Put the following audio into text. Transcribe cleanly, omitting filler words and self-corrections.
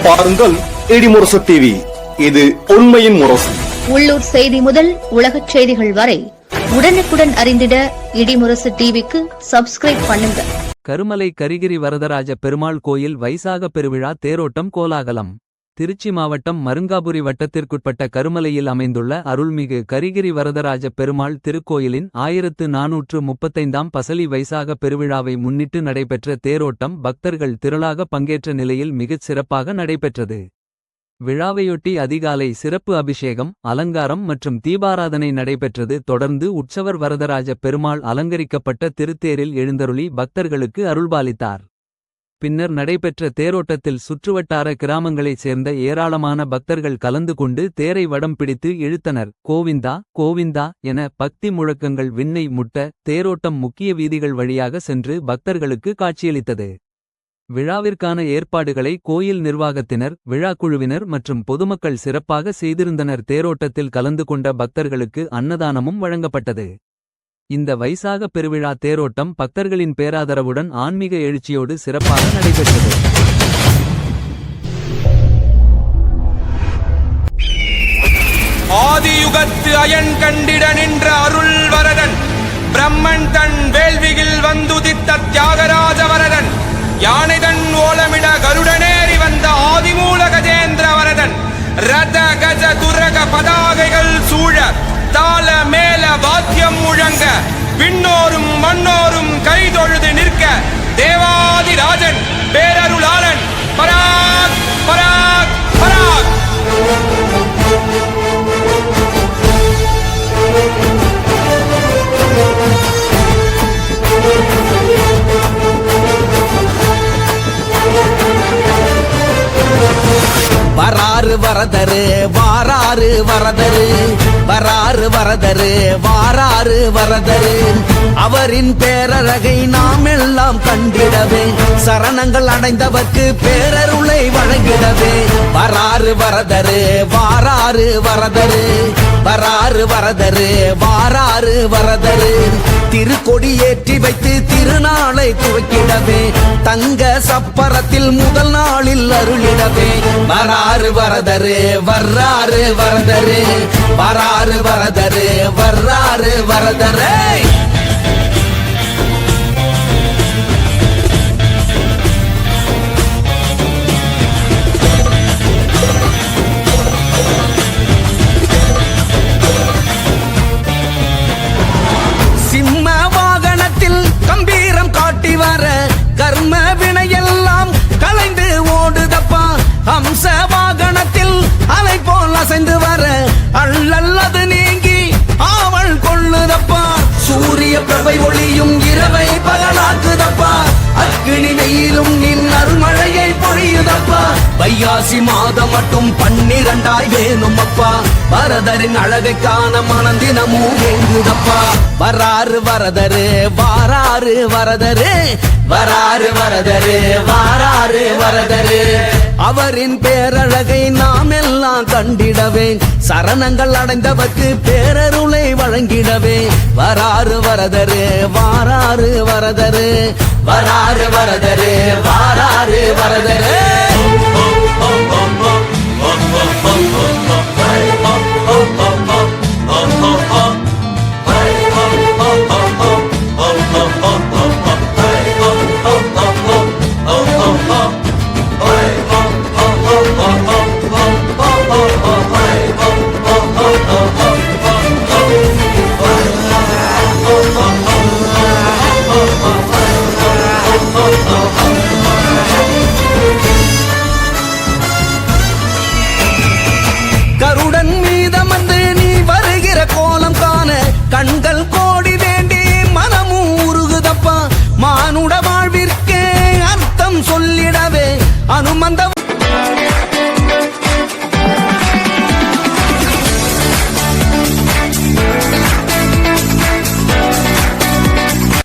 பாருங்கள் இடிமுரசு டிவி. இது உண்மையின் முரசு. உள்ளூர் செய்தி முதல் உலகச் செய்திகள் வரை உடனுக்குடன் அறிந்திட இடிமுரசு டிவிக்கு சப்ஸ்கிரைப் பண்ணுங்க. கருமலை கரிகிரி வரதராஜ பெருமாள் கோயில் வைசாக பெருவிழா தேரோட்டம் கோலாகலம். திருச்சி மாவட்டம் மருங்காபுரி வட்டத்திற்குட்பட்ட கருமலையில் அமைந்துள்ள அருள்மிகு கரிகிரி வரதராஜ பெருமாள் திருக்கோயிலின் 1435ஆம் பசலி வைசாக பெருவிழாவை முன்னிட்டு நடைபெற்ற தேரோட்டம் பக்தர்கள் திரளாக பங்கேற்ற நிலையில் மிகச் சிறப்பாக நடைபெற்றது. விழாவையொட்டி அதிகாலை சிறப்பு அபிஷேகம், அலங்காரம் மற்றும் தீபாராதனை நடைபெற்றது. தொடர்ந்து உற்சவர் வரதராஜ பெருமாள் அலங்கரிக்கப்பட்ட திருத்தேரில் எழுந்தருளி பக்தர்களுக்கு அருள்பாலித்தார். பின்னர் நடைபெற்ற தேரோட்டத்தில் சுற்றுவட்டார கிராமங்களைச் சேர்ந்த ஏராளமான பக்தர்கள் கலந்து கொண்டு தேரை வடம் பிடித்து இழுத்தனர். கோவிந்தா கோவிந்தா என பக்தி முழக்கங்கள் விண்ணை முட்ட தேரோட்டம் முக்கிய வீதிகள் வழியாக சென்று பக்தர்களுக்கு காட்சியளித்தது. விழாவிற்கான ஏற்பாடுகளை கோயில் நிர்வாகத்தினர், விழாக்குழுவினர் மற்றும் பொதுமக்கள் சிறப்பாக செய்திருந்தனர். தேரோட்டத்தில் கலந்து கொண்ட பக்தர்களுக்கு அன்னதானமும் வழங்கப்பட்டது. இந்த வைசாக பெருவிழா தேரோட்டம் பக்தர்களின் பேராதரவுடன் ஆன்மீக எழுச்சியோடு சிறப்பாக நடைபெற்றது. ஆதியுகத்து அயன் கண்டிட நின்ற அருள் வரதன், பிரம்மன் தன் வேள்வியில் வந்துதித்த தியாகராஜ வரதன், யானைதன் ஓலமிட கருடனேறி வந்த ஆதிமூல கஜேந்திர வரதன், ரத கஜ துரக பதாகைகள் சூழ தாள மேல வாத்தியம் முழங்க விண்ணோரும் மண்ணோரும் கைதொழுது நிற்க தேவாதிராஜன் பேரருளாளன் பராக் பராக் பராக். வராறு வரதரு வாராறு வரதரு, வராறு வரதரு வாராறு வரதரு, அவரின் பேரழகை நாம் எல்லாம் கண்டிடவே சரணங்கள் அடைந்தவர்க்கு பேரருளை வழங்கிடவே. வராறு வரதரு வாராறு வரதரு, வராறு வரதரு வாராறு வரதரு, திருக்கொடி ஏற்றி வைத்து திருநாளை துவக்கிடவே தங்க சப்பரத்தில் முதல் நாளில் அருளிடவே. வராறு வரதரு வர்றாறு வரதரு, வராறு வரதரு வர்றாறு வரதரு. சிம்ம வாகனத்தில் கம்பீரம் காட்டி வர கர்ம வினையெல்லாம் கலைந்து ஓடுதப்பா. ஹம்ச வாகனத்தில் அலை போல் அசைந்து வர அள்ளல்லது நீங்கி ஆவல் கொள்ளுதப்பா. சூரிய பிரபை ஒளியும் இரவை பகலாக்குதப்பா, அக்கினி வெயிலும் நின் அருள்மழையை பொழியுதப்பா. வையாசி மாதம் மட்டும் 12ஆய் வேணும் அப்பா, வரதரின் அழகை காண மனந்தினமும் வேங்குதப்பா. வராறு வரதரு வாராறு வரதரு, வராறு வரதரு வாராறு வரதரு, அவரின் பேரழகை நாம் எல்லாம் கண்டிடவே சரணங்கள் அடைந்தவர்க்கு பேரருளை வழங்கிடவே. வராறு வரதரு வாராறு வரதரு, வராறு வரதரு வாராறு வரதரு. கருடன் மீதம் வந்து நீ வருகிற கோலம் காண கண்கள் கோடி வேண்டி மனமும் உருகுதப்பா. மானுட வாழ்விற்கே அர்த்தம் சொல்லிடவே அனுமந்த